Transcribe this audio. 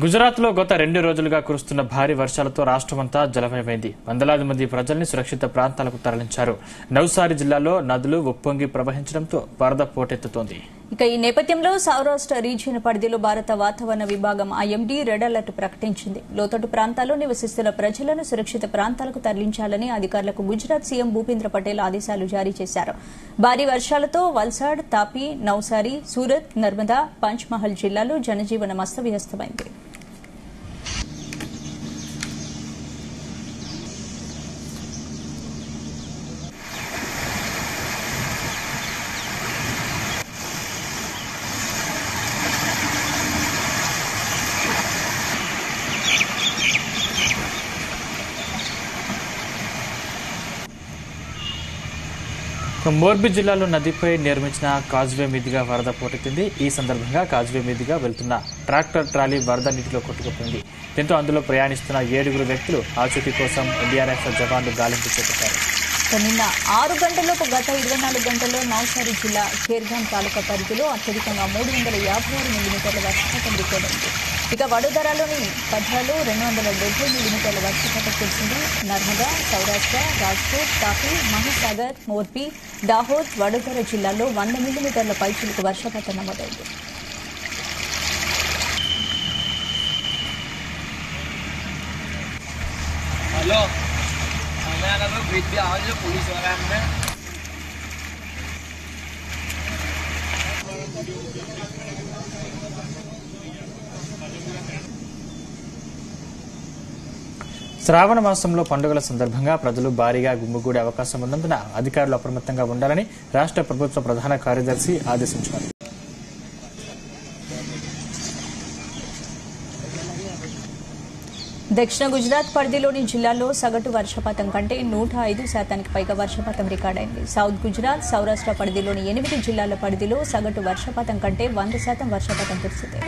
గుజరాత్లో గత 2 రోజులుగా కురుస్తున్న భారీ వర్షాలతో రాష్ట్రమంతా జలమయమైంది. వందలాది మంది ప్రజల్ని సురక్షిత ప్రాంతాలకు తరలించారు. నవ్సారి జిల్లాలో నదులు ఉప్పొంగి ప్రవహించడంతో వరద పోటెత్తుతోంది. ఇక ఈ నేపథ్యంలో సౌరాష్ట్ర రీజియన్ పరిధిలో భారత వాతావరణ విభాగం ఐఎండీ రెడ్ అలర్ట్ ప్రకటించింది. లోతట్టు ప్రాంతాల్లో నివసిస్తున్న ప్రజలను సురక్షిత ప్రాంతాలకు తరలించాలని అధికారులకు గుజరాత్ సీఎం భూపేంద్ర పటేల్ ఆదేశాలు జారీ చేశారు. భారీ వర్షాలతో వల్సాడ్, తాపీ, నవ్సారి, సూరత్, నర్మదా, పంచ్మహల్ జిల్లాలో జనజీవనం అస్తవ్యస్తమైంది. మోర్బీ జిల్లాలో నదిపై నిర్మించిన కాజ్వే మీదుగా వరద పోటెత్తింది. ఈ సందర్భంగా కాజ్వే మీదుగా వెళ్తున్న ట్రాక్టర్ ట్రాలీ వరద నీటిలో కొట్టుకుపోయింది. దీంతో అందులో ప్రయాణిస్తున్న 7 వ్యక్తులు ఆచూకీ కోసం ఎన్డీఆర్ఎఫ్ జవాన్లు గాలింపు చేపట్టారు. నిన్న 6 గంటల్లోపు గత 24 గంటల్లో నవ్సారి జిల్లా ఖేర్గాం తాలూకా పరిధిలో అత్యధికంగా 356 మిల్లీమీటర్ల వర్షపాతం రికార్డైంది. ఇక వడోదరాలోని పథాలో 270 మిల్లీమీటర్ల వర్షపాతం కురిసింది. నర్మదా, సౌరాష్ట్ర, రాజ్కోట్, తాపీ, మహిసాగర్, మోర్బీ, దాహోద్, వడోదర జిల్లాల్లో 100 మిల్లీమీటర్ల పైచిలకు వర్షపాతం నమోదైంది. पुलिस वाला हमने శ్రావణ మాసంలో పండుగల సందర్భంగా ప్రజలు భారీగా గుమ్మిగూడే అవకాశం ఉన్నందున అధికారులు అప్రమత్తంగా ఉండాలని రాష్ట్ర ప్రభుత్వ ప్రధాన కార్యదర్శి ఆదేశించారు. దక్షిణ గుజరాత్ పరిధిలోని జిల్లాల్లో సగటు వర్షపాతం కంటే 105% పైగా వర్షపాతం రికార్డైంది. సౌత్ గుజరాత్, సౌరాష్ట్ర పరిధిలోని 8 జిల్లాల పరిధిలో సగటు వర్షపాతం కంటే 100% వర్షపాతం కురిసింది.